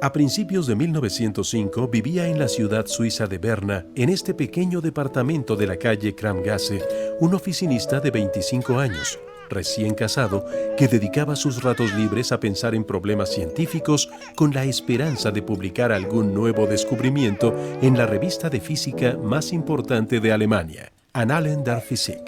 A principios de 1905 vivía en la ciudad suiza de Berna, en este pequeño departamento de la calle Kramgasse, un oficinista de 25 años, recién casado, que dedicaba sus ratos libres a pensar en problemas científicos con la esperanza de publicar algún nuevo descubrimiento en la revista de física más importante de Alemania, Annalen der Physik.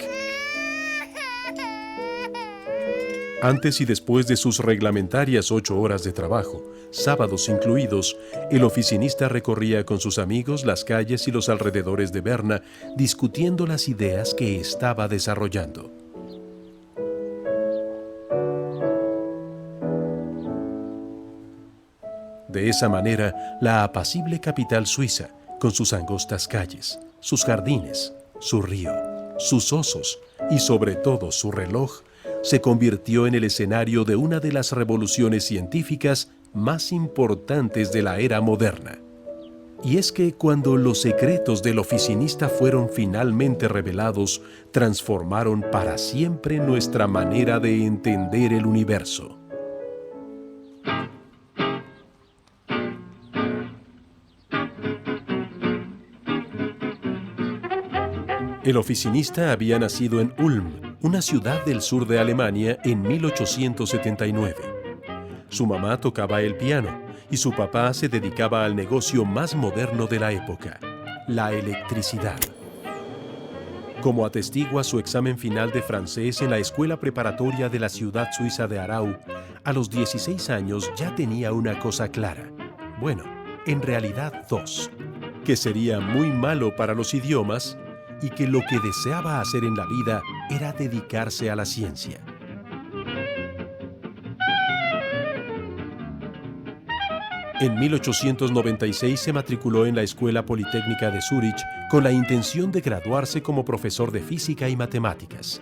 Antes y después de sus reglamentarias 8 horas de trabajo, sábados incluidos, el oficinista recorría con sus amigos las calles y los alrededores de Berna, discutiendo las ideas que estaba desarrollando. De esa manera, la apacible capital suiza, con sus angostas calles, sus jardines, su río, sus osos y sobre todo su reloj, se convirtió en el escenario de una de las revoluciones científicas más importantes de la era moderna. Y es que cuando los secretos del oficinista fueron finalmente revelados, transformaron para siempre nuestra manera de entender el universo. El oficinista había nacido en Ulm, una ciudad del sur de Alemania, en 1879. Su mamá tocaba el piano y su papá se dedicaba al negocio más moderno de la época, la electricidad. Como atestigua su examen final de francés en la escuela preparatoria de la ciudad suiza de Aarau, a los 16 años ya tenía una cosa clara. Bueno, en realidad dos, que sería muy malo para los idiomas y que lo que deseaba hacer en la vida era dedicarse a la ciencia. En 1896 se matriculó en la Escuela Politécnica de Zúrich con la intención de graduarse como profesor de física y matemáticas.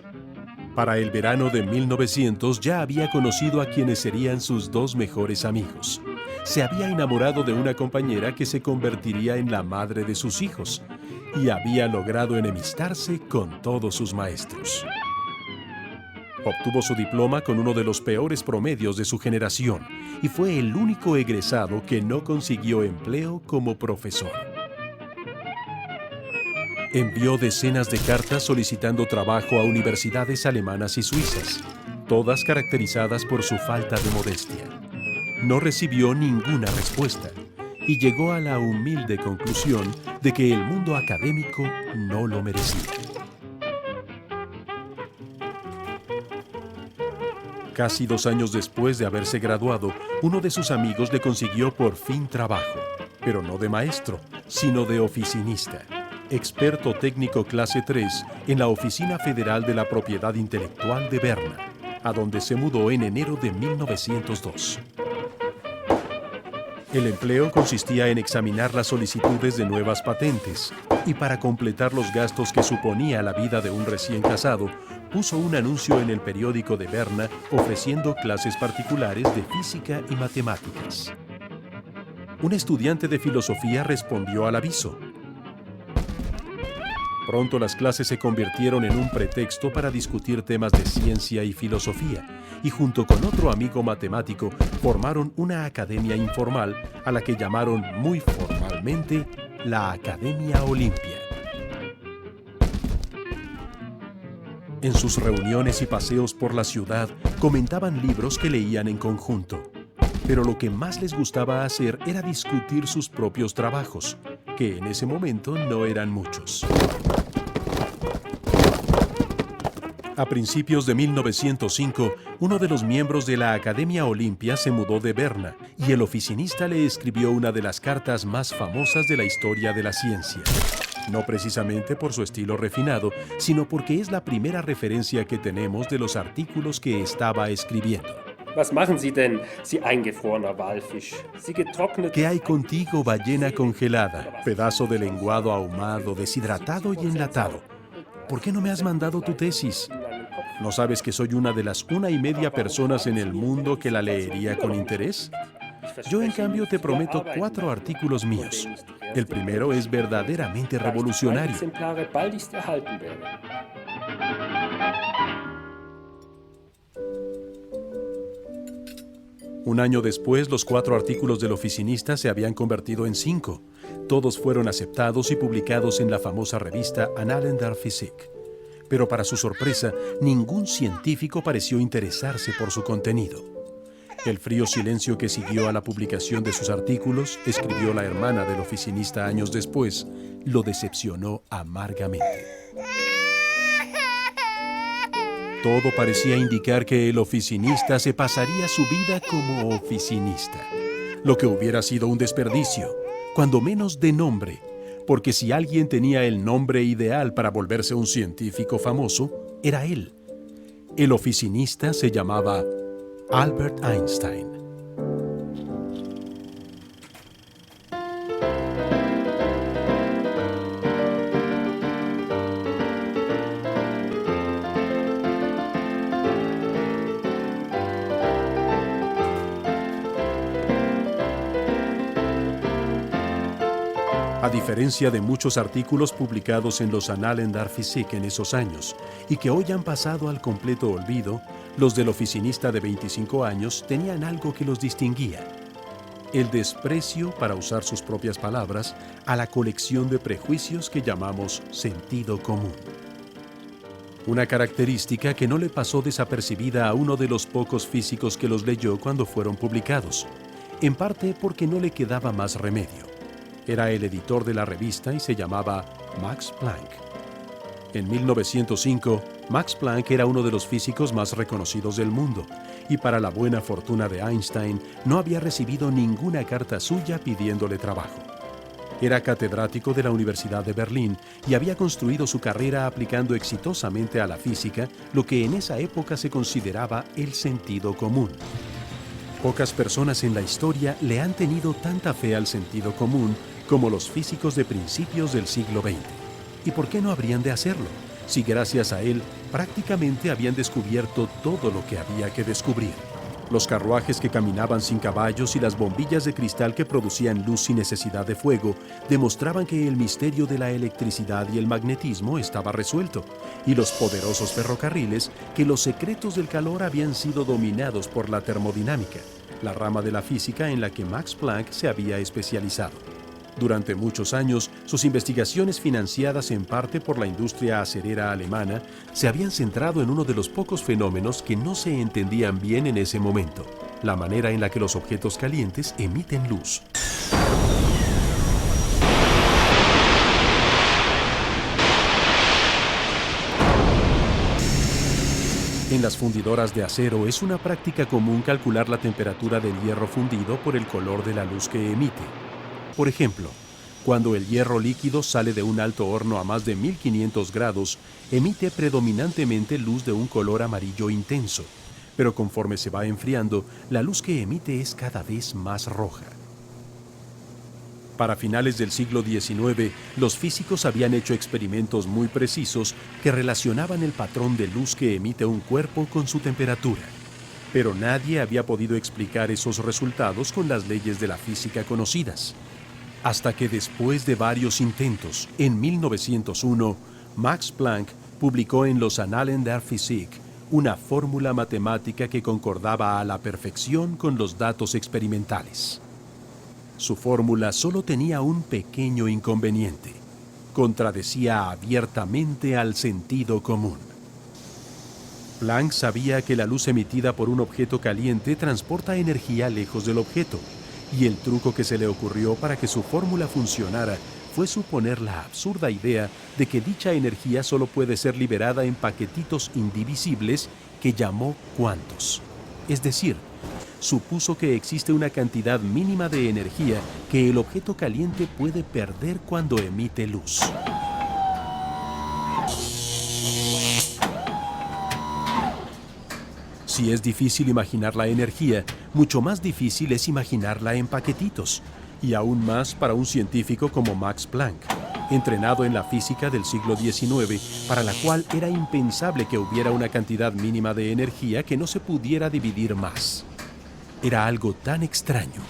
Para el verano de 1900 ya había conocido a quienes serían sus dos mejores amigos. Se había enamorado de una compañera que se convertiría en la madre de sus hijos y había logrado enemistarse con todos sus maestros. Obtuvo su diploma con uno de los peores promedios de su generación y fue el único egresado que no consiguió empleo como profesor. Envió decenas de cartas solicitando trabajo a universidades alemanas y suizas, todas caracterizadas por su falta de modestia. No recibió ninguna respuesta y llegó a la humilde conclusión de que el mundo académico no lo merecía. Casi 2 años después de haberse graduado, uno de sus amigos le consiguió por fin trabajo, pero no de maestro, sino de oficinista, experto técnico clase 3 en la Oficina Federal de la Propiedad Intelectual de Berna, a donde se mudó en enero de 1902. El empleo consistía en examinar las solicitudes de nuevas patentes y para completar los gastos que suponía la vida de un recién casado, puso un anuncio en el periódico de Berna ofreciendo clases particulares de física y matemáticas. Un estudiante de filosofía respondió al aviso. Pronto las clases se convirtieron en un pretexto para discutir temas de ciencia y filosofía, y junto con otro amigo matemático formaron una academia informal a la que llamaron muy formalmente la Academia Olimpia. En sus reuniones y paseos por la ciudad comentaban libros que leían en conjunto, pero lo que más les gustaba hacer era discutir sus propios trabajos, que en ese momento no eran muchos. A principios de 1905, uno de los miembros de la Academia Olimpia se mudó de Berna y el oficinista le escribió una de las cartas más famosas de la historia de la ciencia. No precisamente por su estilo refinado, sino porque es la primera referencia que tenemos de los artículos que estaba escribiendo. Was machen Sie denn, Sie eingefrorener Walfisch? Sie getrocknet... ¿Qué hay contigo, ballena congelada, pedazo de lenguado ahumado, deshidratado y enlatado? ¿Por qué no me has mandado tu tesis? ¿No sabes que soy una de las 1,5 personas en el mundo que la leería con interés? Yo, en cambio, te prometo 4 artículos míos. El primero es verdaderamente revolucionario. Un año después, los 4 artículos del oficinista se habían convertido en 5. Todos fueron aceptados y publicados en la famosa revista Annalen der Physik. Pero para su sorpresa, ningún científico pareció interesarse por su contenido. El frío silencio que siguió a la publicación de sus artículos, escribió la hermana del oficinista años después, lo decepcionó amargamente. Todo parecía indicar que el oficinista se pasaría su vida como oficinista, lo que hubiera sido un desperdicio, cuando menos de nombre, porque si alguien tenía el nombre ideal para volverse un científico famoso, era él. El oficinista se llamaba Albert Einstein. A diferencia de muchos artículos publicados en los Annalen der Physik en esos años, y que hoy han pasado al completo olvido, los del oficinista de 25 años tenían algo que los distinguía: el desprecio, para usar sus propias palabras, a la colección de prejuicios que llamamos sentido común. Una característica que no le pasó desapercibida a uno de los pocos físicos que los leyó cuando fueron publicados, en parte porque no le quedaba más remedio. Era el editor de la revista y se llamaba Max Planck. En 1905, Max Planck era uno de los físicos más reconocidos del mundo, y para la buena fortuna de Einstein, no había recibido ninguna carta suya pidiéndole trabajo. Era catedrático de la Universidad de Berlín y había construido su carrera aplicando exitosamente a la física lo que en esa época se consideraba el sentido común. Pocas personas en la historia le han tenido tanta fe al sentido común como los físicos de principios del siglo XX. ¿Y por qué no habrían de hacerlo, si gracias a él prácticamente habían descubierto todo lo que había que descubrir? Los carruajes que caminaban sin caballos y las bombillas de cristal que producían luz sin necesidad de fuego demostraban que el misterio de la electricidad y el magnetismo estaba resuelto, y los poderosos ferrocarriles que los secretos del calor habían sido dominados por la termodinámica, la rama de la física en la que Max Planck se había especializado. Durante muchos años, sus investigaciones, financiadas en parte por la industria acerera alemana, se habían centrado en uno de los pocos fenómenos que no se entendían bien en ese momento: la manera en la que los objetos calientes emiten luz. En las fundidoras de acero es una práctica común calcular la temperatura del hierro fundido por el color de la luz que emite. Por ejemplo, cuando el hierro líquido sale de un alto horno a más de 1500 grados, emite predominantemente luz de un color amarillo intenso, pero conforme se va enfriando, la luz que emite es cada vez más roja. Para finales del siglo XIX, los físicos habían hecho experimentos muy precisos que relacionaban el patrón de luz que emite un cuerpo con su temperatura. Pero nadie había podido explicar esos resultados con las leyes de la física conocidas. Hasta que después de varios intentos, en 1901, Max Planck publicó en los Annalen der Physik una fórmula matemática que concordaba a la perfección con los datos experimentales. Su fórmula solo tenía un pequeño inconveniente: contradecía abiertamente al sentido común. Planck sabía que la luz emitida por un objeto caliente transporta energía lejos del objeto, y el truco que se le ocurrió para que su fórmula funcionara fue suponer la absurda idea de que dicha energía solo puede ser liberada en paquetitos indivisibles que llamó cuantos. Es decir, supuso que existe una cantidad mínima de energía que el objeto caliente puede perder cuando emite luz. Si es difícil imaginar la energía, mucho más difícil es imaginarla en paquetitos, y aún más para un científico como Max Planck, entrenado en la física del siglo XIX, para la cual era impensable que hubiera una cantidad mínima de energía que no se pudiera dividir más. Era algo tan extraño,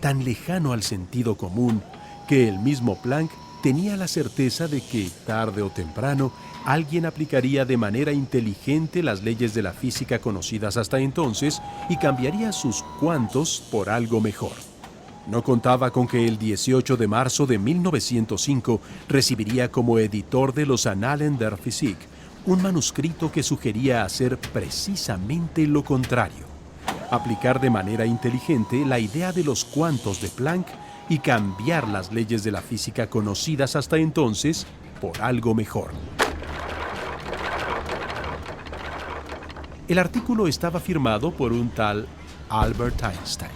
tan lejano al sentido común, que el mismo Planck tenía la certeza de que, tarde o temprano, alguien aplicaría de manera inteligente las leyes de la física conocidas hasta entonces y cambiaría sus cuantos por algo mejor. No contaba con que el 18 de marzo de 1905 recibiría como editor de los Annalen der Physik un manuscrito que sugería hacer precisamente lo contrario: aplicar de manera inteligente la idea de los cuantos de Planck y cambiar las leyes de la física conocidas hasta entonces por algo mejor. El artículo estaba firmado por un tal Albert Einstein.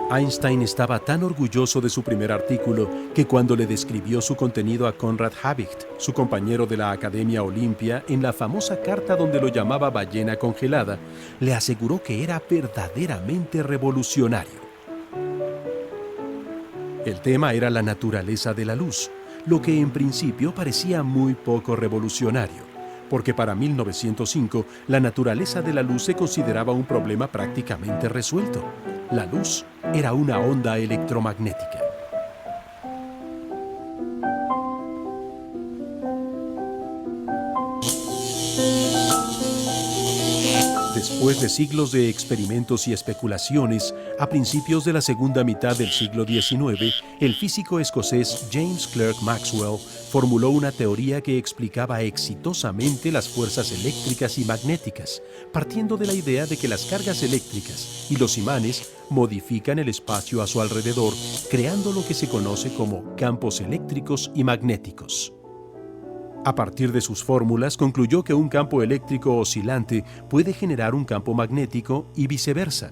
Einstein estaba tan orgulloso de su primer artículo que cuando le describió su contenido a Conrad Habicht, su compañero de la Academia Olimpia, en la famosa carta donde lo llamaba ballena congelada, le aseguró que era verdaderamente revolucionario. El tema era la naturaleza de la luz, lo que en principio parecía muy poco revolucionario, porque para 1905 la naturaleza de la luz se consideraba un problema prácticamente resuelto. La luz era una onda electromagnética. Después de siglos de experimentos y especulaciones, a principios de la segunda mitad del siglo XIX, el físico escocés James Clerk Maxwell formuló una teoría que explicaba exitosamente las fuerzas eléctricas y magnéticas, partiendo de la idea de que las cargas eléctricas y los imanes modifican el espacio a su alrededor, creando lo que se conoce como campos eléctricos y magnéticos. A partir de sus fórmulas, concluyó que un campo eléctrico oscilante puede generar un campo magnético y viceversa,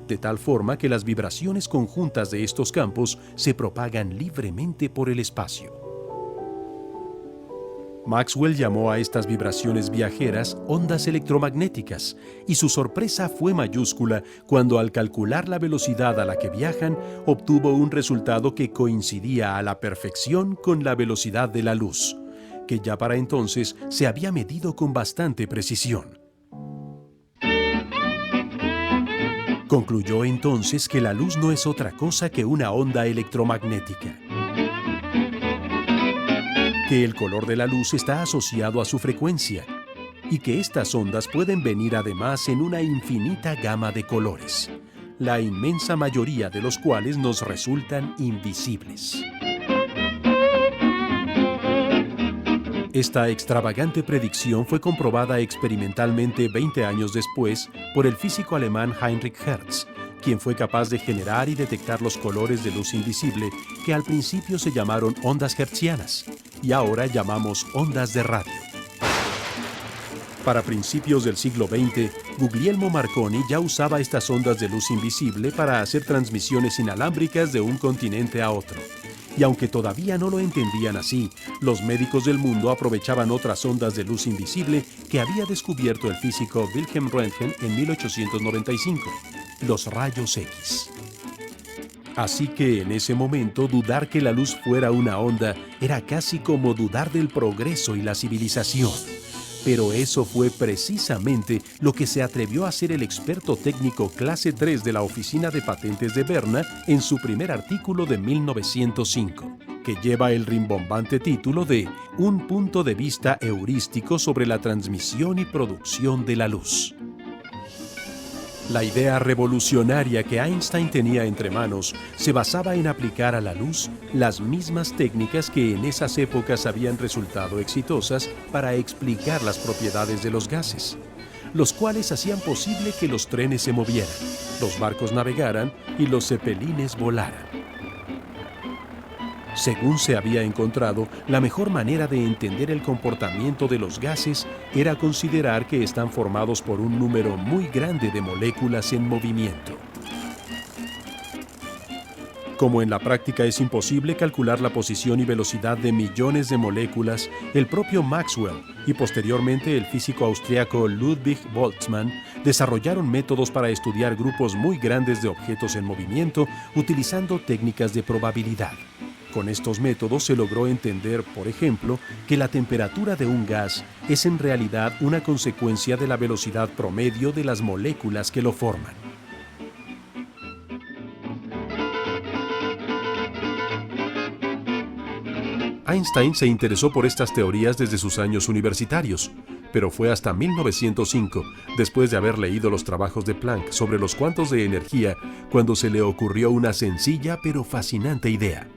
de tal forma que las vibraciones conjuntas de estos campos se propagan libremente por el espacio. Maxwell llamó a estas vibraciones viajeras ondas electromagnéticas, y su sorpresa fue mayúscula cuando, al calcular la velocidad a la que viajan, obtuvo un resultado que coincidía a la perfección con la velocidad de la luz, que ya para entonces se había medido con bastante precisión. Concluyó entonces que la luz no es otra cosa que una onda electromagnética, que el color de la luz está asociado a su frecuencia y que estas ondas pueden venir además en una infinita gama de colores, la inmensa mayoría de los cuales nos resultan invisibles. Esta extravagante predicción fue comprobada experimentalmente 20 años después por el físico alemán Heinrich Hertz, quien fue capaz de generar y detectar los colores de luz invisible que al principio se llamaron ondas hertzianas y ahora llamamos ondas de radio. Para principios del siglo XX, Guglielmo Marconi ya usaba estas ondas de luz invisible para hacer transmisiones inalámbricas de un continente a otro. Y aunque todavía no lo entendían así, los médicos del mundo aprovechaban otras ondas de luz invisible que había descubierto el físico Wilhelm Röntgen en 1895, los rayos X. Así que en ese momento dudar que la luz fuera una onda era casi como dudar del progreso y la civilización. Pero eso fue precisamente lo que se atrevió a hacer el experto técnico clase 3 de la Oficina de Patentes de Berna en su primer artículo de 1905, que lleva el rimbombante título de Un punto de vista heurístico sobre la transmisión y producción de la luz. La idea revolucionaria que Einstein tenía entre manos se basaba en aplicar a la luz las mismas técnicas que en esas épocas habían resultado exitosas para explicar las propiedades de los gases, los cuales hacían posible que los trenes se movieran, los barcos navegaran y los cepelines volaran. Según se había encontrado, la mejor manera de entender el comportamiento de los gases era considerar que están formados por un número muy grande de moléculas en movimiento. Como en la práctica es imposible calcular la posición y velocidad de millones de moléculas, el propio Maxwell y posteriormente el físico austriaco Ludwig Boltzmann desarrollaron métodos para estudiar grupos muy grandes de objetos en movimiento utilizando técnicas de probabilidad. Con estos métodos se logró entender, por ejemplo, que la temperatura de un gas es en realidad una consecuencia de la velocidad promedio de las moléculas que lo forman. Einstein se interesó por estas teorías desde sus años universitarios, pero fue hasta 1905, después de haber leído los trabajos de Planck sobre los cuantos de energía, cuando se le ocurrió una sencilla pero fascinante idea.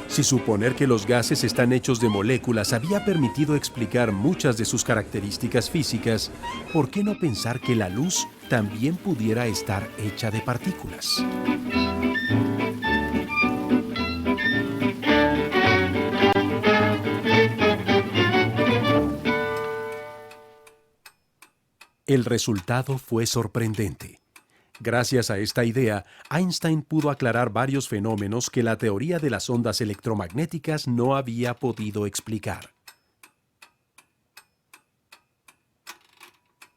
Si suponer que los gases están hechos de moléculas había permitido explicar muchas de sus características físicas, ¿por qué no pensar que la luz también pudiera estar hecha de partículas? El resultado fue sorprendente. Gracias a esta idea, Einstein pudo aclarar varios fenómenos que la teoría de las ondas electromagnéticas no había podido explicar.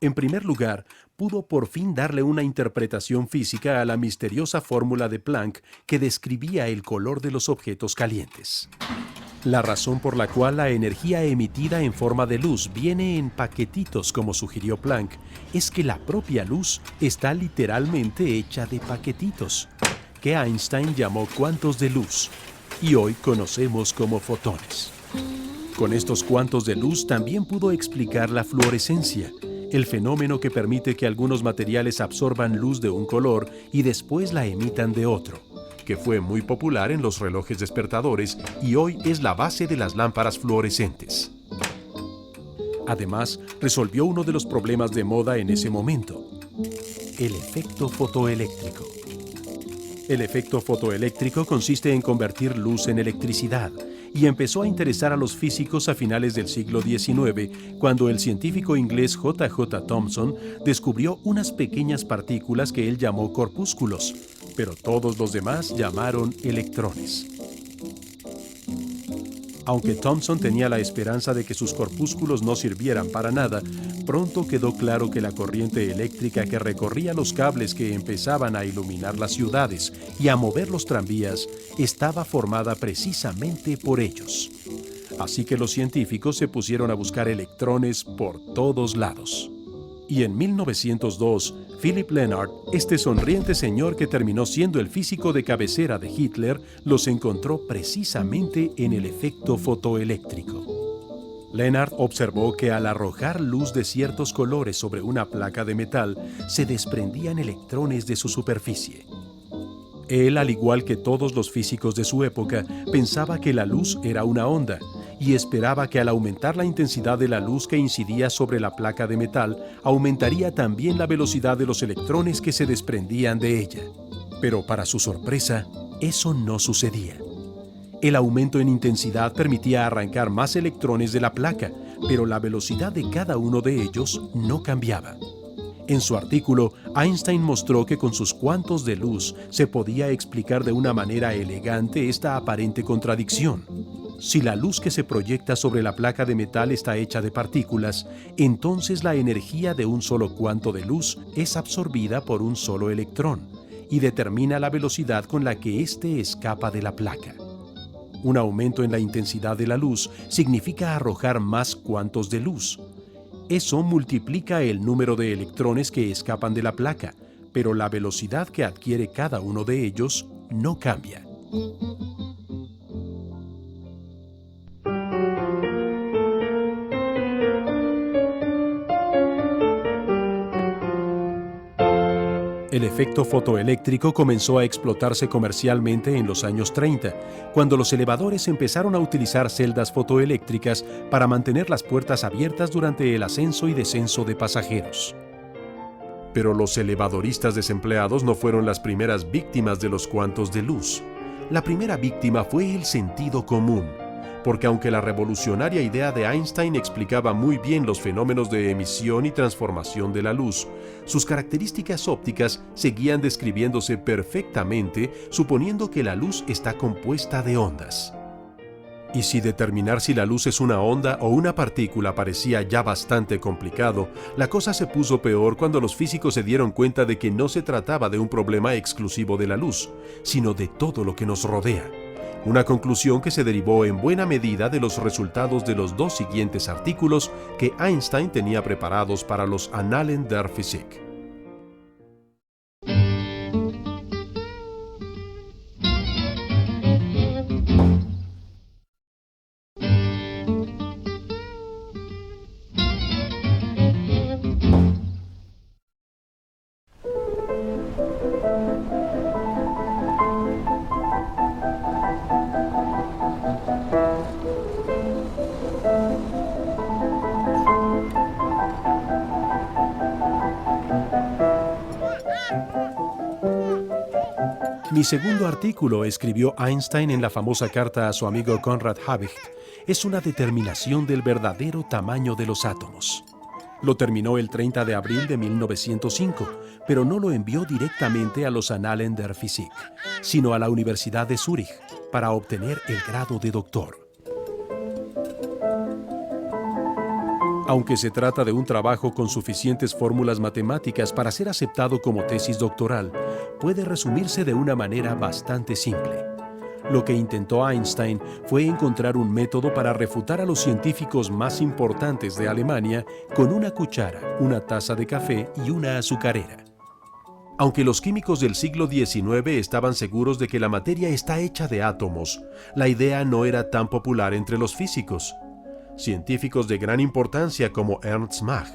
En primer lugar, pudo por fin darle una interpretación física a la misteriosa fórmula de Planck que describía el color de los objetos calientes. La razón por la cual la energía emitida en forma de luz viene en paquetitos, como sugirió Planck, es que la propia luz está literalmente hecha de paquetitos, que Einstein llamó cuantos de luz, y hoy conocemos como fotones. Con estos cuantos de luz también pudo explicar la fluorescencia, el fenómeno que permite que algunos materiales absorban luz de un color y después la emitan de otro, que fue muy popular en los relojes despertadores y hoy es la base de las lámparas fluorescentes. Además, resolvió uno de los problemas de moda en ese momento: el efecto fotoeléctrico. El efecto fotoeléctrico consiste en convertir luz en electricidad y empezó a interesar a los físicos a finales del siglo XIX, cuando el científico inglés J. J. Thomson descubrió unas pequeñas partículas que él llamó corpúsculos, pero todos los demás llamaron electrones. Aunque Thomson tenía la esperanza de que sus corpúsculos no sirvieran para nada, pronto quedó claro que la corriente eléctrica que recorría los cables que empezaban a iluminar las ciudades y a mover los tranvías estaba formada precisamente por ellos. Así que los científicos se pusieron a buscar electrones por todos lados. Y en 1902, Philipp Lenard, este sonriente señor que terminó siendo el físico de cabecera de Hitler, los encontró precisamente en el efecto fotoeléctrico. Lenard observó que al arrojar luz de ciertos colores sobre una placa de metal, se desprendían electrones de su superficie. Él, al igual que todos los físicos de su época, pensaba que la luz era una onda, y esperaba que al aumentar la intensidad de la luz que incidía sobre la placa de metal, aumentaría también la velocidad de los electrones que se desprendían de ella. Pero para su sorpresa, eso no sucedía. El aumento en intensidad permitía arrancar más electrones de la placa, pero la velocidad de cada uno de ellos no cambiaba. En su artículo, Einstein mostró que con sus cuantos de luz se podía explicar de una manera elegante esta aparente contradicción. Si la luz que se proyecta sobre la placa de metal está hecha de partículas, entonces la energía de un solo cuanto de luz es absorbida por un solo electrón y determina la velocidad con la que éste escapa de la placa. Un aumento en la intensidad de la luz significa arrojar más cuantos de luz. Eso multiplica el número de electrones que escapan de la placa, pero la velocidad que adquiere cada uno de ellos no cambia. El efecto fotoeléctrico comenzó a explotarse comercialmente en los años 30, cuando los elevadores empezaron a utilizar celdas fotoeléctricas para mantener las puertas abiertas durante el ascenso y descenso de pasajeros. Pero los elevadoristas desempleados no fueron las primeras víctimas de los cuantos de luz. La primera víctima fue el sentido común. porque aunque la revolucionaria idea de Einstein explicaba muy bien los fenómenos de emisión y transformación de la luz, sus características ópticas seguían describiéndose perfectamente, suponiendo que la luz está compuesta de ondas. Y si determinar si la luz es una onda o una partícula parecía ya bastante complicado, la cosa se puso peor cuando los físicos se dieron cuenta de que no se trataba de un problema exclusivo de la luz, sino de todo lo que nos rodea. Una conclusión que se derivó en buena medida de los resultados de los dos siguientes artículos que Einstein tenía preparados para los Annalen der Physik. Mi segundo artículo, escribió Einstein en la famosa carta a su amigo Conrad Habicht, es una determinación del verdadero tamaño de los átomos. Lo terminó el 30 de abril de 1905, pero no lo envió directamente a los Annalen der Physik, sino a la Universidad de Zúrich para obtener el grado de doctor. Aunque se trata de un trabajo con suficientes fórmulas matemáticas para ser aceptado como tesis doctoral, puede resumirse de una manera bastante simple. Lo que intentó Einstein fue encontrar un método para refutar a los científicos más importantes de Alemania con una cuchara, una taza de café y una azucarera. Aunque los químicos del siglo XIX estaban seguros de que la materia está hecha de átomos, la idea no era tan popular entre los físicos. Científicos de gran importancia como Ernst Mach,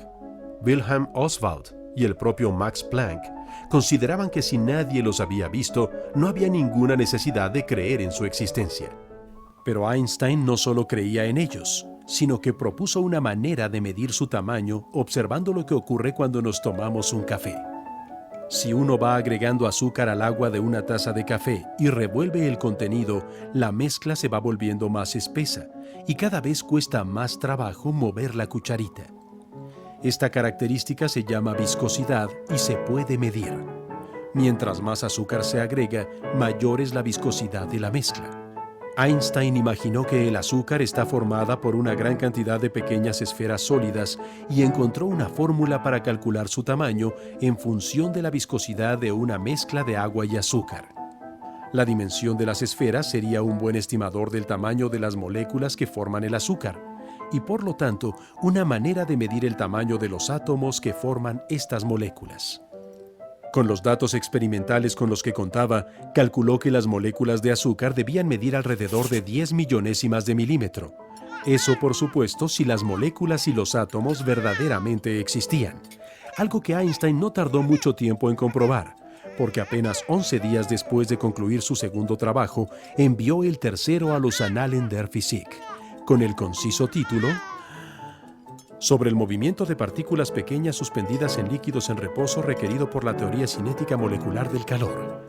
Wilhelm Oswald y el propio Max Planck consideraban que si nadie los había visto, no había ninguna necesidad de creer en su existencia. Pero Einstein no solo creía en ellos, sino que propuso una manera de medir su tamaño observando lo que ocurre cuando nos tomamos un café. Si uno va agregando azúcar al agua de una taza de café y revuelve el contenido, la mezcla se va volviendo más espesa y cada vez cuesta más trabajo mover la cucharita. Esta característica se llama viscosidad y se puede medir. Mientras más azúcar se agrega, mayor es la viscosidad de la mezcla. Einstein imaginó que el azúcar está formada por una gran cantidad de pequeñas esferas sólidas y encontró una fórmula para calcular su tamaño en función de la viscosidad de una mezcla de agua y azúcar. La dimensión de las esferas sería un buen estimador del tamaño de las moléculas que forman el azúcar y, por lo tanto, una manera de medir el tamaño de los átomos que forman estas moléculas. Con los datos experimentales con los que contaba, calculó que las moléculas de azúcar debían medir alrededor de 10 millonésimas de milímetro. Eso, por supuesto, si las moléculas y los átomos verdaderamente existían, algo que Einstein no tardó mucho tiempo en comprobar, porque apenas 11 días después de concluir su segundo trabajo, envió el tercero a los Annalen der Physik, con el conciso título sobre el movimiento de partículas pequeñas suspendidas en líquidos en reposo requerido por la teoría cinética molecular del calor.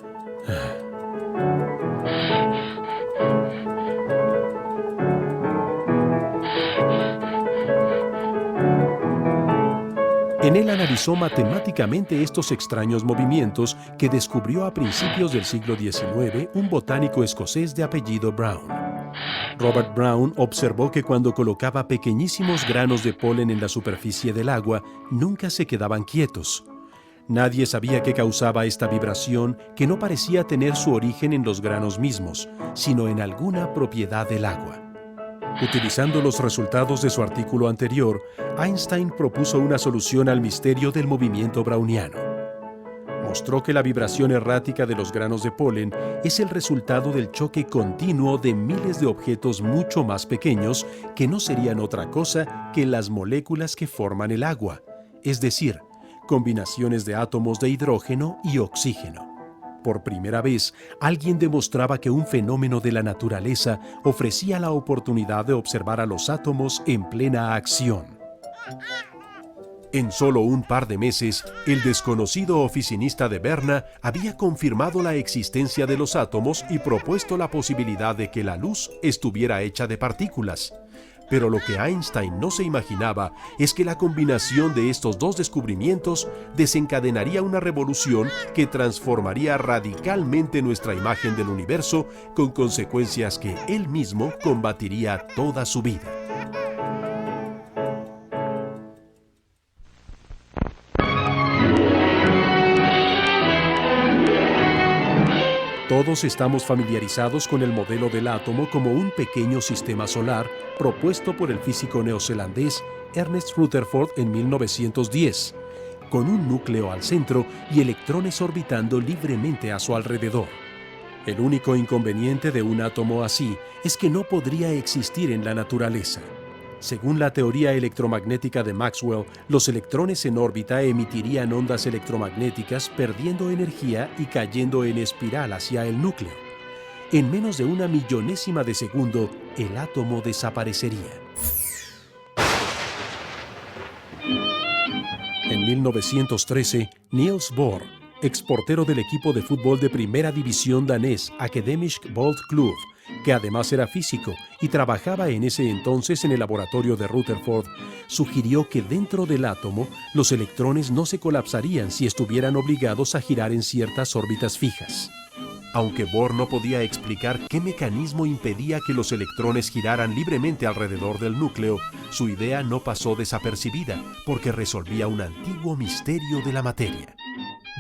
En él analizó matemáticamente estos extraños movimientos que descubrió a principios del siglo XIX un botánico escocés de apellido Brown. Robert Brown observó que cuando colocaba pequeñísimos granos de polen en la superficie del agua, nunca se quedaban quietos. Nadie sabía qué causaba esta vibración que no parecía tener su origen en los granos mismos, sino en alguna propiedad del agua. Utilizando los resultados de su artículo anterior, Einstein propuso una solución al misterio del movimiento browniano. Mostró que la vibración errática de los granos de polen es el resultado del choque continuo de miles de objetos mucho más pequeños que no serían otra cosa que las moléculas que forman el agua, es decir, combinaciones de átomos de hidrógeno y oxígeno. Por primera vez, alguien demostraba que un fenómeno de la naturaleza ofrecía la oportunidad de observar a los átomos en plena acción. En solo un par de meses, el desconocido oficinista de Berna había confirmado la existencia de los átomos y propuesto la posibilidad de que la luz estuviera hecha de partículas. Pero lo que Einstein no se imaginaba es que la combinación de estos dos descubrimientos desencadenaría una revolución que transformaría radicalmente nuestra imagen del universo, con consecuencias que él mismo combatiría toda su vida. Todos estamos familiarizados con el modelo del átomo como un pequeño sistema solar propuesto por el físico neozelandés Ernest Rutherford en 1910, con un núcleo al centro y electrones orbitando libremente a su alrededor. El único inconveniente de un átomo así es que no podría existir en la naturaleza. Según la teoría electromagnética de Maxwell, los electrones en órbita emitirían ondas electromagnéticas perdiendo energía y cayendo en espiral hacia el núcleo. En menos de una millonésima de segundo, el átomo desaparecería. En 1913, Niels Bohr, exportero del equipo de fútbol de primera división danés Akademisk Boldklub, que además era físico y trabajaba en ese entonces en el laboratorio de Rutherford, sugirió que dentro del átomo los electrones no se colapsarían si estuvieran obligados a girar en ciertas órbitas fijas. Aunque Bohr no podía explicar qué mecanismo impedía que los electrones giraran libremente alrededor del núcleo, su idea no pasó desapercibida porque resolvía un antiguo misterio de la materia.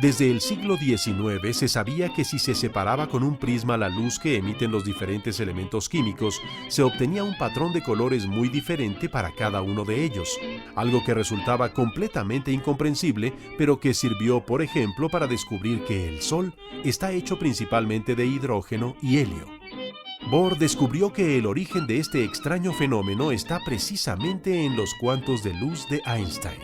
Desde el siglo XIX se sabía que si se separaba con un prisma la luz que emiten los diferentes elementos químicos, se obtenía un patrón de colores muy diferente para cada uno de ellos, algo que resultaba completamente incomprensible, pero que sirvió, por ejemplo, para descubrir que el Sol está hecho principalmente de hidrógeno y helio. Bohr descubrió que el origen de este extraño fenómeno está precisamente en los cuantos de luz de Einstein.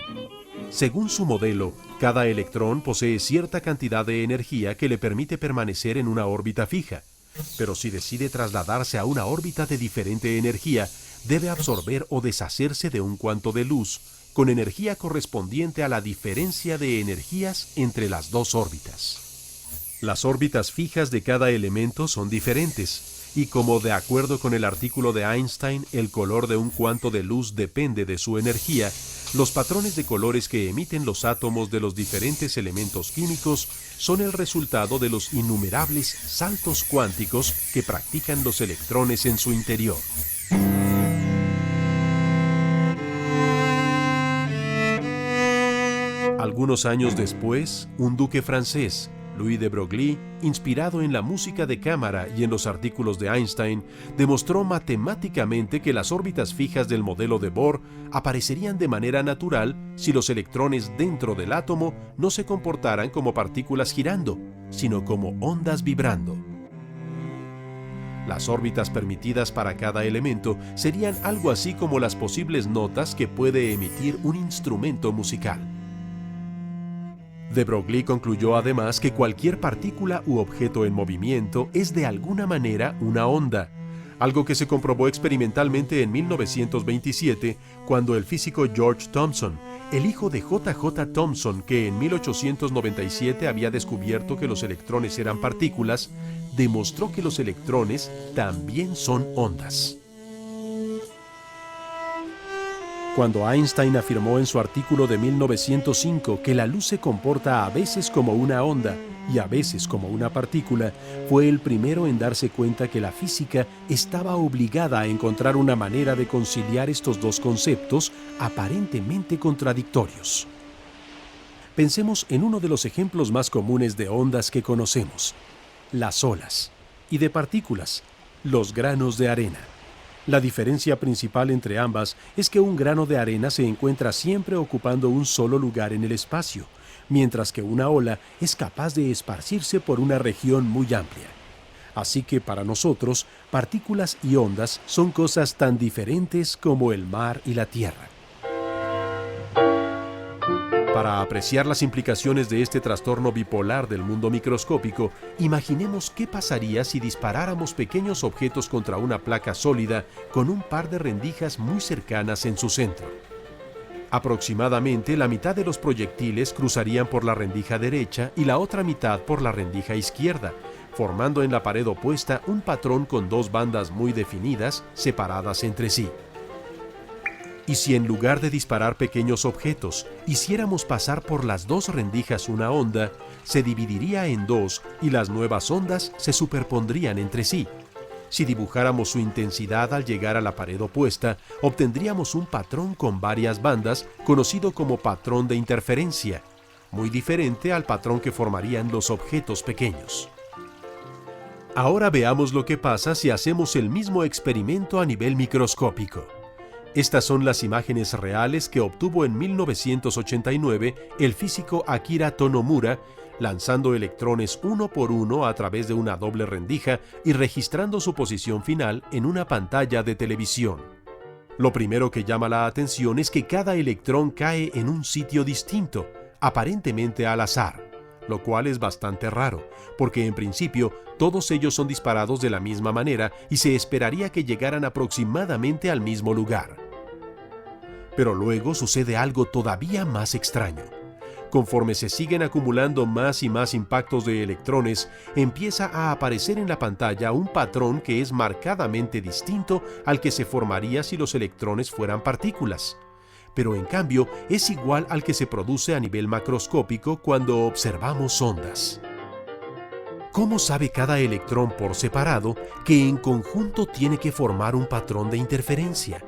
Según su modelo, cada electrón posee cierta cantidad de energía que le permite permanecer en una órbita fija, pero si decide trasladarse a una órbita de diferente energía, debe absorber o deshacerse de un cuanto de luz, con energía correspondiente a la diferencia de energías entre las dos órbitas. Las órbitas fijas de cada elemento son diferentes, y como de acuerdo con el artículo de Einstein, el color de un cuanto de luz depende de su energía, los patrones de colores que emiten los átomos de los diferentes elementos químicos son el resultado de los innumerables saltos cuánticos que practican los electrones en su interior. Algunos años después, un duque francés, Louis de Broglie, inspirado en la música de cámara y en los artículos de Einstein, demostró matemáticamente que las órbitas fijas del modelo de Bohr aparecerían de manera natural si los electrones dentro del átomo no se comportaran como partículas girando, sino como ondas vibrando. Las órbitas permitidas para cada elemento serían algo así como las posibles notas que puede emitir un instrumento musical. De Broglie concluyó además que cualquier partícula u objeto en movimiento es de alguna manera una onda, algo que se comprobó experimentalmente en 1927 cuando el físico George Thomson, el hijo de J.J. Thomson, que en 1897 había descubierto que los electrones eran partículas, demostró que los electrones también son ondas. Cuando Einstein afirmó en su artículo de 1905 que la luz se comporta a veces como una onda y a veces como una partícula, fue el primero en darse cuenta que la física estaba obligada a encontrar una manera de conciliar estos dos conceptos aparentemente contradictorios. Pensemos en uno de los ejemplos más comunes de ondas que conocemos, las olas, y de partículas, los granos de arena. La diferencia principal entre ambas es que un grano de arena se encuentra siempre ocupando un solo lugar en el espacio, mientras que una ola es capaz de esparcirse por una región muy amplia. Así que para nosotros, partículas y ondas son cosas tan diferentes como el mar y la tierra. Para apreciar las implicaciones de este trastorno bipolar del mundo microscópico, imaginemos qué pasaría si disparáramos pequeños objetos contra una placa sólida con un par de rendijas muy cercanas en su centro. Aproximadamente la mitad de los proyectiles cruzarían por la rendija derecha y la otra mitad por la rendija izquierda, formando en la pared opuesta un patrón con dos bandas muy definidas, separadas entre sí. Y si en lugar de disparar pequeños objetos, hiciéramos pasar por las dos rendijas una onda, se dividiría en dos y las nuevas ondas se superpondrían entre sí. Si dibujáramos su intensidad al llegar a la pared opuesta, obtendríamos un patrón con varias bandas, conocido como patrón de interferencia, muy diferente al patrón que formarían los objetos pequeños. Ahora veamos lo que pasa si hacemos el mismo experimento a nivel microscópico. Estas son las imágenes reales que obtuvo en 1989 el físico Akira Tonomura, lanzando electrones uno por uno a través de una doble rendija y registrando su posición final en una pantalla de televisión. Lo primero que llama la atención es que cada electrón cae en un sitio distinto, aparentemente al azar, lo cual es bastante raro, porque en principio todos ellos son disparados de la misma manera y se esperaría que llegaran aproximadamente al mismo lugar. Pero luego sucede algo todavía más extraño. Conforme se siguen acumulando más y más impactos de electrones, empieza a aparecer en la pantalla un patrón que es marcadamente distinto al que se formaría si los electrones fueran partículas. Pero en cambio es igual al que se produce a nivel macroscópico cuando observamos ondas. ¿Cómo sabe cada electrón por separado que en conjunto tiene que formar un patrón de interferencia?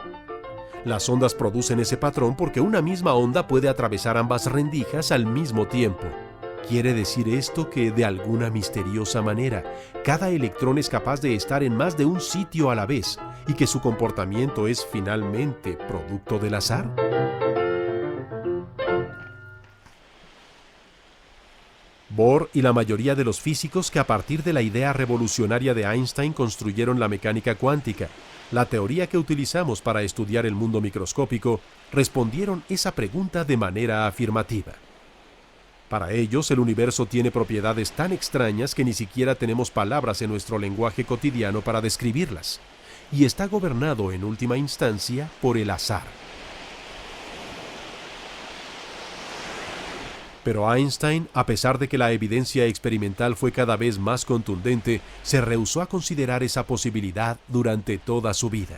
Las ondas producen ese patrón porque una misma onda puede atravesar ambas rendijas al mismo tiempo. Quiere decir esto que, de alguna misteriosa manera, cada electrón es capaz de estar en más de un sitio a la vez y que su comportamiento es finalmente producto del azar. Bohr y la mayoría de los físicos que a partir de la idea revolucionaria de Einstein construyeron la mecánica cuántica, la teoría que utilizamos para estudiar el mundo microscópico, respondieron esa pregunta de manera afirmativa. Para ellos, el universo tiene propiedades tan extrañas que ni siquiera tenemos palabras en nuestro lenguaje cotidiano para describirlas, y está gobernado en última instancia por el azar. Pero Einstein, a pesar de que la evidencia experimental fue cada vez más contundente, se rehusó a considerar esa posibilidad durante toda su vida,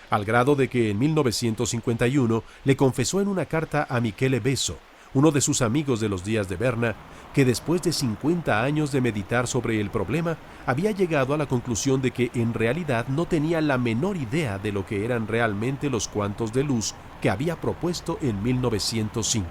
al grado de que en 1951 le confesó en una carta a Michele Besso, uno de sus amigos de los días de Berna, que después de 50 años de meditar sobre el problema, había llegado a la conclusión de que en realidad no tenía la menor idea de lo que eran realmente los cuantos de luz que había propuesto en 1905.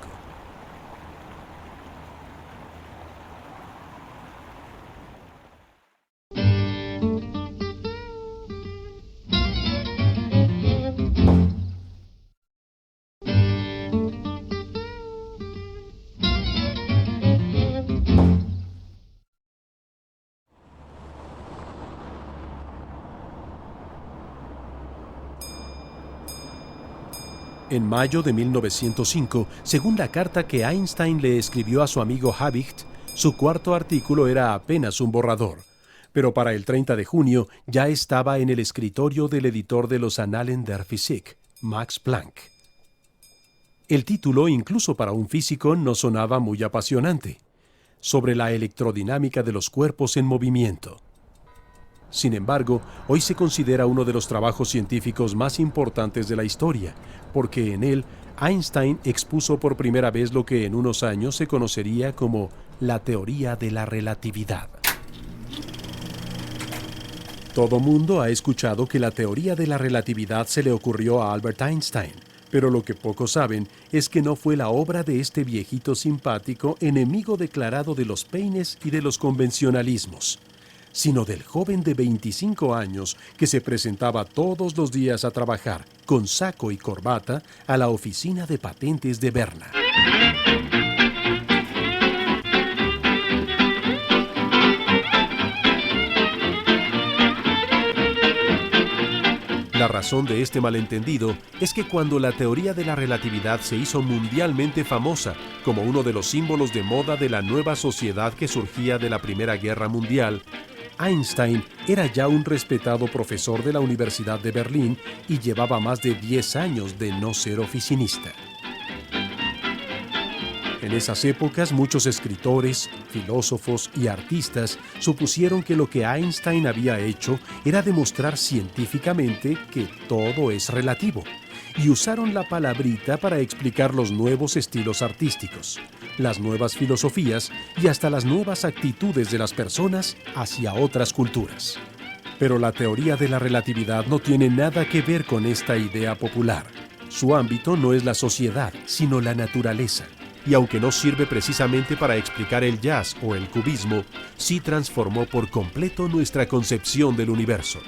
En mayo de 1905, según la carta que Einstein le escribió a su amigo Habicht, su cuarto artículo era apenas un borrador, pero para el 30 de junio ya estaba en el escritorio del editor de los Annalen der Physik, Max Planck. El título, incluso para un físico, no sonaba muy apasionante: sobre la electrodinámica de los cuerpos en movimiento. Sin embargo, hoy se considera uno de los trabajos científicos más importantes de la historia, porque en él Einstein expuso por primera vez lo que en unos años se conocería como la teoría de la relatividad. Todo mundo ha escuchado que la teoría de la relatividad se le ocurrió a Albert Einstein, pero lo que pocos saben es que no fue la obra de este viejito simpático, enemigo declarado de los peines y de los convencionalismos, sino del joven de 25 años que se presentaba todos los días a trabajar, con saco y corbata, a la oficina de patentes de Berna. La razón de este malentendido es que cuando la teoría de la relatividad se hizo mundialmente famosa como uno de los símbolos de moda de la nueva sociedad que surgía de la Primera Guerra Mundial, Einstein era ya un respetado profesor de la Universidad de Berlín y llevaba más de 10 años de no ser oficinista. En esas épocas, muchos escritores, filósofos y artistas supusieron que lo que Einstein había hecho era demostrar científicamente que todo es relativo, y usaron la palabrita para explicar los nuevos estilos artísticos, las nuevas filosofías y hasta las nuevas actitudes de las personas hacia otras culturas. Pero la teoría de la relatividad no tiene nada que ver con esta idea popular. Su ámbito no es la sociedad, sino la naturaleza. Y aunque no sirve precisamente para explicar el jazz o el cubismo, sí transformó por completo nuestra concepción del universo.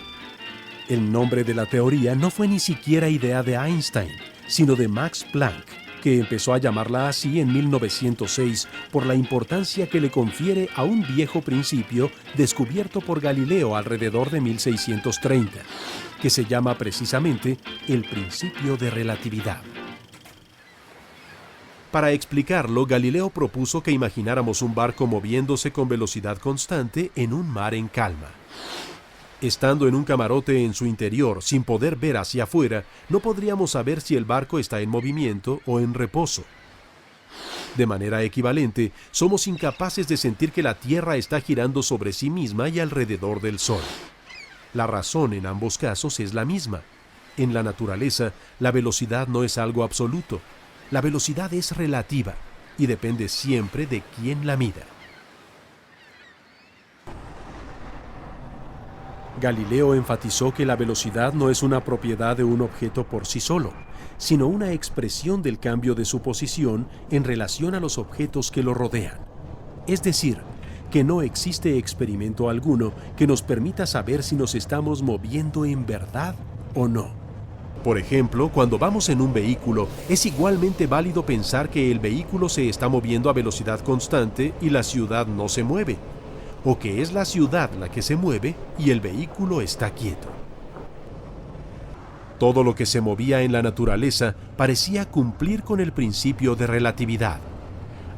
El nombre de la teoría no fue ni siquiera idea de Einstein, sino de Max Planck, que empezó a llamarla así en 1906 por la importancia que le confiere a un viejo principio descubierto por Galileo alrededor de 1630, que se llama precisamente el principio de relatividad. Para explicarlo, Galileo propuso que imagináramos un barco moviéndose con velocidad constante en un mar en calma. Estando en un camarote en su interior, sin poder ver hacia afuera, no podríamos saber si el barco está en movimiento o en reposo. De manera equivalente, somos incapaces de sentir que la Tierra está girando sobre sí misma y alrededor del Sol. La razón en ambos casos es la misma. En la naturaleza, la velocidad no es algo absoluto. La velocidad es relativa y depende siempre de quién la mida. Galileo enfatizó que la velocidad no es una propiedad de un objeto por sí solo, sino una expresión del cambio de su posición en relación a los objetos que lo rodean. Es decir, que no existe experimento alguno que nos permita saber si nos estamos moviendo en verdad o no. Por ejemplo, cuando vamos en un vehículo, es igualmente válido pensar que el vehículo se está moviendo a velocidad constante y la ciudad no se mueve, o que es la ciudad la que se mueve y el vehículo está quieto. Todo lo que se movía en la naturaleza parecía cumplir con el principio de relatividad,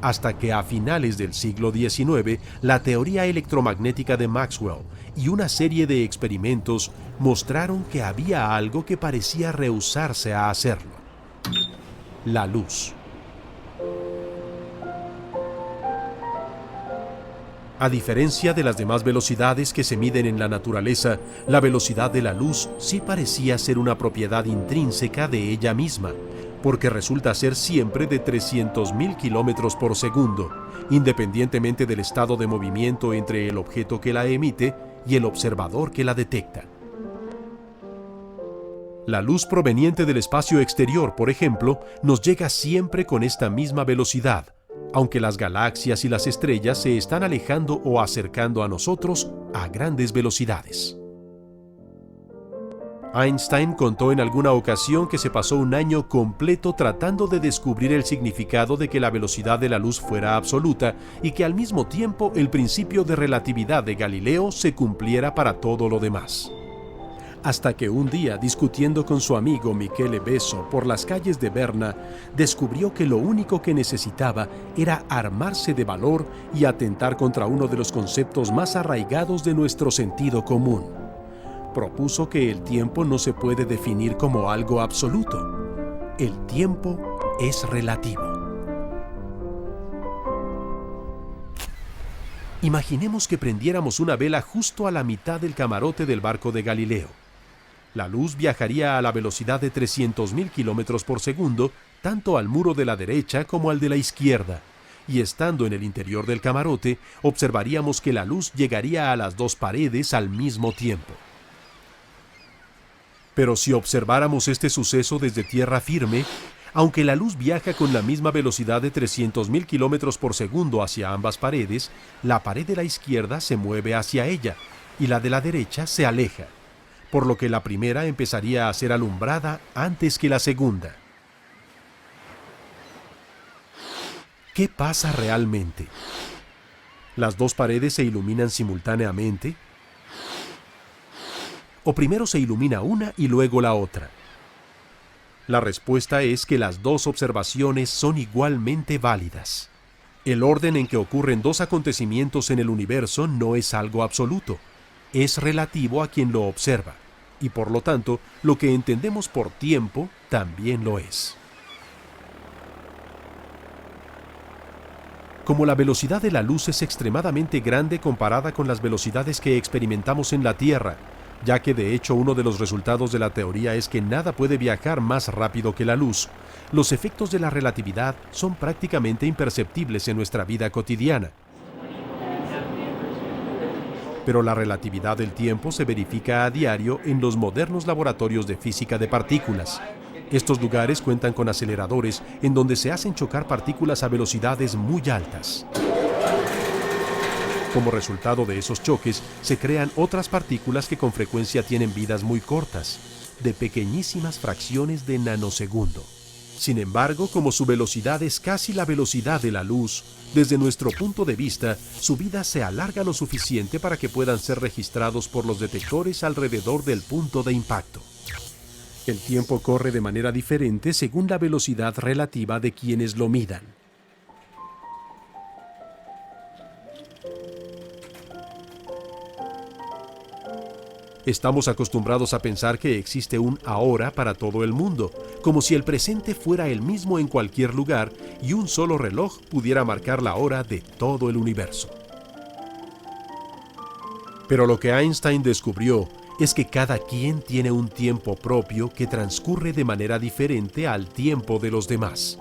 hasta que a finales del siglo XIX, la teoría electromagnética de Maxwell y una serie de experimentos mostraron que había algo que parecía rehusarse a hacerlo: la luz. A diferencia de las demás velocidades que se miden en la naturaleza, la velocidad de la luz sí parecía ser una propiedad intrínseca de ella misma, porque resulta ser siempre de 300.000 kilómetros por segundo, independientemente del estado de movimiento entre el objeto que la emite y el observador que la detecta. La luz proveniente del espacio exterior, por ejemplo, nos llega siempre con esta misma velocidad, aunque las galaxias y las estrellas se están alejando o acercando a nosotros a grandes velocidades. Einstein contó en alguna ocasión que se pasó un año completo tratando de descubrir el significado de que la velocidad de la luz fuera absoluta y que al mismo tiempo el principio de relatividad de Galileo se cumpliera para todo lo demás. Hasta que un día, discutiendo con su amigo Michele Besso por las calles de Berna, descubrió que lo único que necesitaba era armarse de valor y atentar contra uno de los conceptos más arraigados de nuestro sentido común. Propuso que el tiempo no se puede definir como algo absoluto. El tiempo es relativo. Imaginemos que prendiéramos una vela justo a la mitad del camarote del barco de Galileo. La luz viajaría a la velocidad de 300.000 kilómetros por segundo, tanto al muro de la derecha como al de la izquierda, y estando en el interior del camarote, observaríamos que la luz llegaría a las dos paredes al mismo tiempo. Pero si observáramos este suceso desde tierra firme, aunque la luz viaja con la misma velocidad de 300.000 kilómetros por segundo hacia ambas paredes, la pared de la izquierda se mueve hacia ella y la de la derecha se aleja, por lo que la primera empezaría a ser alumbrada antes que la segunda. ¿Qué pasa realmente? ¿Las dos paredes se iluminan simultáneamente? ¿O primero se ilumina una y luego la otra? La respuesta es que las dos observaciones son igualmente válidas. El orden en que ocurren dos acontecimientos en el universo no es algo absoluto, es relativo a quien lo observa, y por lo tanto, lo que entendemos por tiempo también lo es. Como la velocidad de la luz es extremadamente grande comparada con las velocidades que experimentamos en la Tierra, ya que de hecho uno de los resultados de la teoría es que nada puede viajar más rápido que la luz, los efectos de la relatividad son prácticamente imperceptibles en nuestra vida cotidiana. Pero la relatividad del tiempo se verifica a diario en los modernos laboratorios de física de partículas. Estos lugares cuentan con aceleradores en donde se hacen chocar partículas a velocidades muy altas. Como resultado de esos choques, se crean otras partículas que con frecuencia tienen vidas muy cortas, de pequeñísimas fracciones de nanosegundo. Sin embargo, como su velocidad es casi la velocidad de la luz, desde nuestro punto de vista, su vida se alarga lo suficiente para que puedan ser registrados por los detectores alrededor del punto de impacto. El tiempo corre de manera diferente según la velocidad relativa de quienes lo midan. Estamos acostumbrados a pensar que existe un ahora para todo el mundo, como si el presente fuera el mismo en cualquier lugar y un solo reloj pudiera marcar la hora de todo el universo. Pero lo que Einstein descubrió es que cada quien tiene un tiempo propio que transcurre de manera diferente al tiempo de los demás.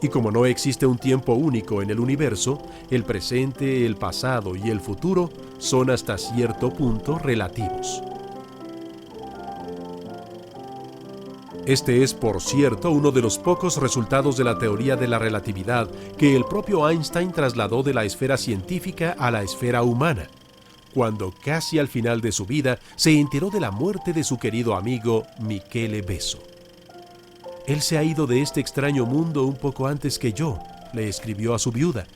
Y como no existe un tiempo único en el universo, el presente, el pasado y el futuro son hasta cierto punto relativos. Este es, por cierto, uno de los pocos resultados de la teoría de la relatividad que el propio Einstein trasladó de la esfera científica a la esfera humana, cuando casi al final de su vida se enteró de la muerte de su querido amigo Michele Besso. Él se ha ido de este extraño mundo un poco antes que yo, le escribió a su viuda.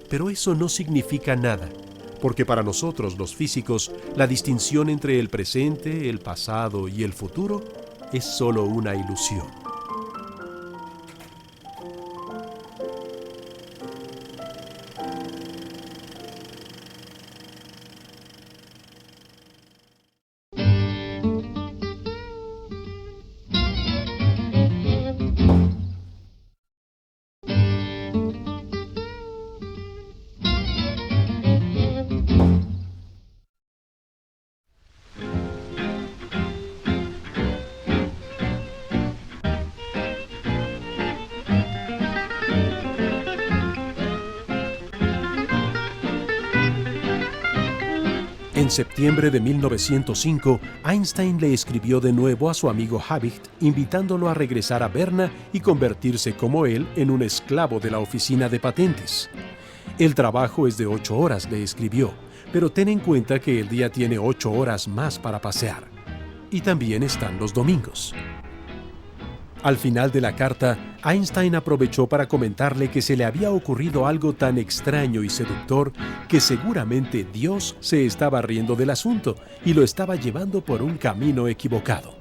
Pero eso no significa nada, porque para nosotros los físicos, la distinción entre el presente, el pasado y el futuro es solo una ilusión. En septiembre de 1905, Einstein le escribió de nuevo a su amigo Habicht, invitándolo a regresar a Berna y convertirse como él en un esclavo de la oficina de patentes. El trabajo es de 8 horas, le escribió, pero ten en cuenta que el día tiene 8 horas más para pasear. Y también están los domingos. Al final de la carta, Einstein aprovechó para comentarle que se le había ocurrido algo tan extraño y seductor que seguramente Dios se estaba riendo del asunto y lo estaba llevando por un camino equivocado.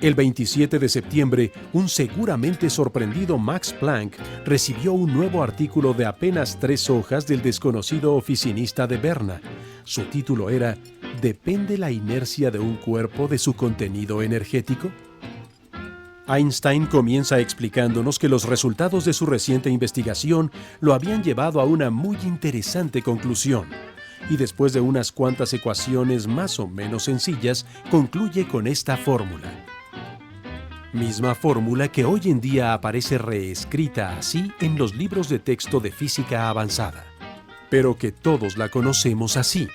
El 27 de septiembre, un seguramente sorprendido Max Planck recibió un nuevo artículo de apenas 3 hojas del desconocido oficinista de Berna. Su título era ¿Depende la inercia de un cuerpo de su contenido energético? Einstein comienza explicándonos que los resultados de su reciente investigación lo habían llevado a una muy interesante conclusión, y después de unas cuantas ecuaciones más o menos sencillas, concluye con esta fórmula. Misma fórmula que hoy en día aparece reescrita así en los libros de texto de física avanzada, pero que todos la conocemos así.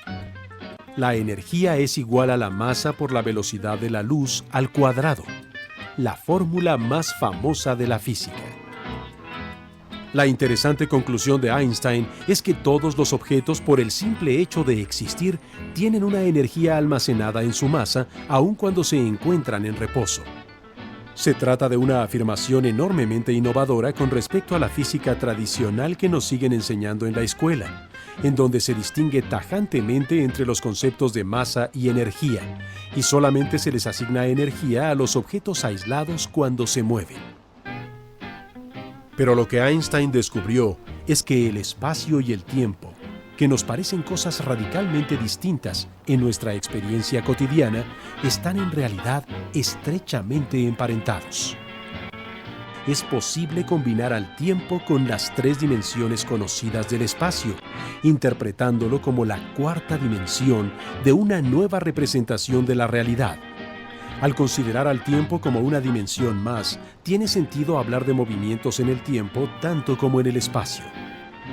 La energía es igual a la masa por la velocidad de la luz al cuadrado, la fórmula más famosa de la física. La interesante conclusión de Einstein es que todos los objetos, por el simple hecho de existir, tienen una energía almacenada en su masa, aun cuando se encuentran en reposo. Se trata de una afirmación enormemente innovadora con respecto a la física tradicional que nos siguen enseñando en la escuela, en donde se distingue tajantemente entre los conceptos de masa y energía, y solamente se les asigna energía a los objetos aislados cuando se mueven. Pero lo que Einstein descubrió es que el espacio y el tiempo, que nos parecen cosas radicalmente distintas en nuestra experiencia cotidiana, están en realidad estrechamente emparentados. Es posible combinar al tiempo con las tres dimensiones conocidas del espacio, interpretándolo como la cuarta dimensión de una nueva representación de la realidad. Al considerar al tiempo como una dimensión más, tiene sentido hablar de movimientos en el tiempo tanto como en el espacio.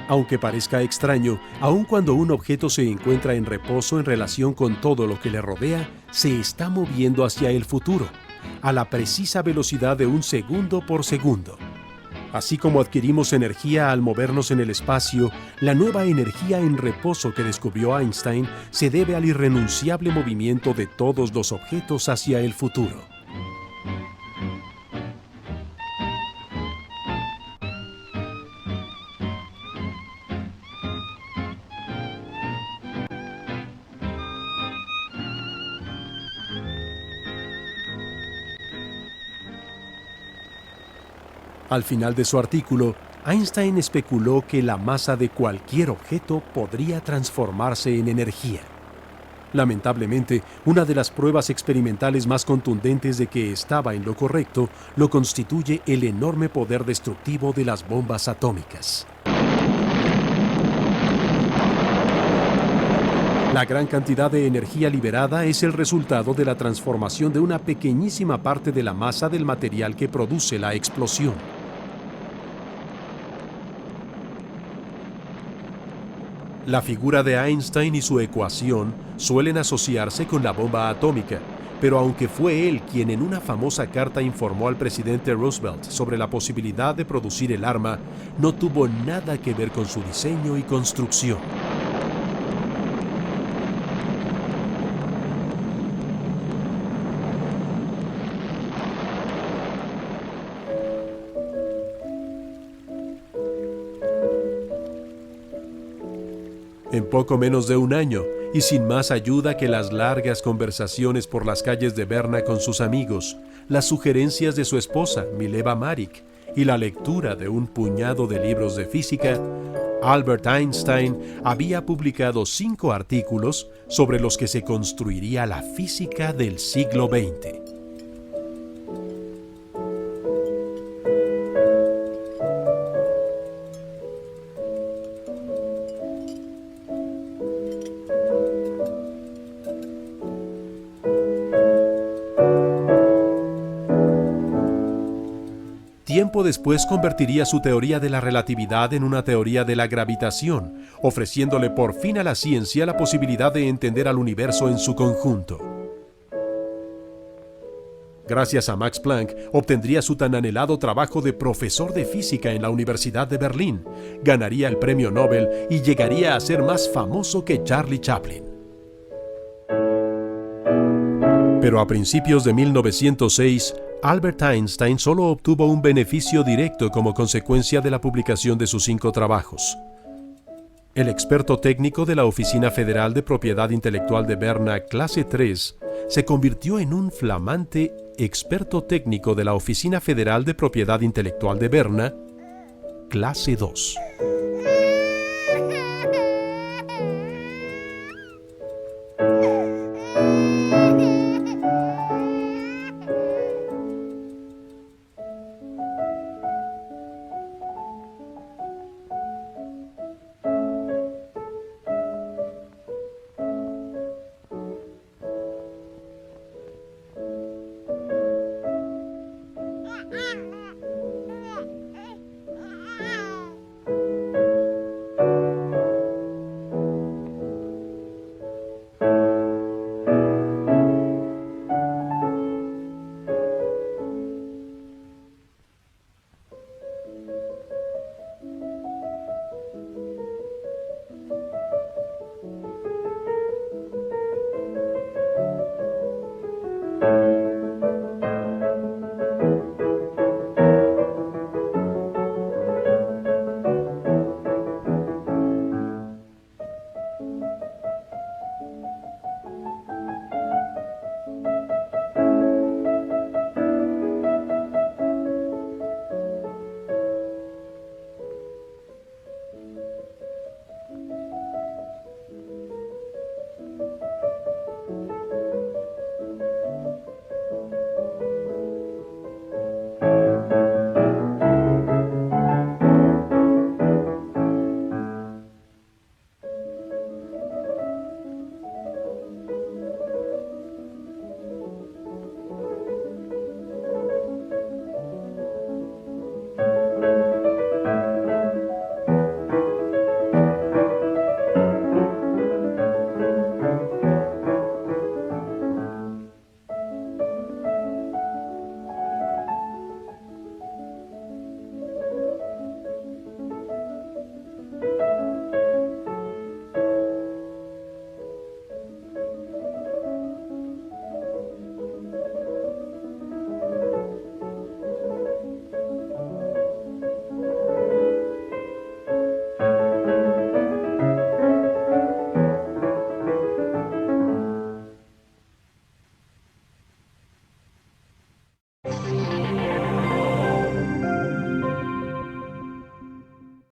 Aunque parezca extraño, aun cuando un objeto se encuentra en reposo en relación con todo lo que le rodea, se está moviendo hacia el futuro, a la precisa velocidad de un segundo por segundo. Así como adquirimos energía al movernos en el espacio, la nueva energía en reposo que descubrió Einstein se debe al irrenunciable movimiento de todos los objetos hacia el futuro. Al final de su artículo, Einstein especuló que la masa de cualquier objeto podría transformarse en energía. Lamentablemente, una de las pruebas experimentales más contundentes de que estaba en lo correcto lo constituye el enorme poder destructivo de las bombas atómicas. La gran cantidad de energía liberada es el resultado de la transformación de una pequeñísima parte de la masa del material que produce la explosión. La figura de Einstein y su ecuación suelen asociarse con la bomba atómica, pero aunque fue él quien en una famosa carta informó al presidente Roosevelt sobre la posibilidad de producir el arma, no tuvo nada que ver con su diseño y construcción. En poco menos de un año, y sin más ayuda que las largas conversaciones por las calles de Berna con sus amigos, las sugerencias de su esposa, Mileva Maric, y la lectura de un puñado de libros de física, Albert Einstein había publicado 5 artículos sobre los que se construiría la física del siglo XX. Tiempo después convertiría su teoría de la relatividad en una teoría de la gravitación, ofreciéndole por fin a la ciencia la posibilidad de entender al universo en su conjunto. Gracias a Max Planck, obtendría su tan anhelado trabajo de profesor de física en la Universidad de Berlín, ganaría el premio Nobel y llegaría a ser más famoso que Charlie Chaplin. Pero a principios de 1906, Albert Einstein solo obtuvo un beneficio directo como consecuencia de la publicación de sus 5 trabajos. El experto técnico de la Oficina Federal de Propiedad Intelectual de Berna, clase 3, se convirtió en un flamante experto técnico de la Oficina Federal de Propiedad Intelectual de Berna, clase 2.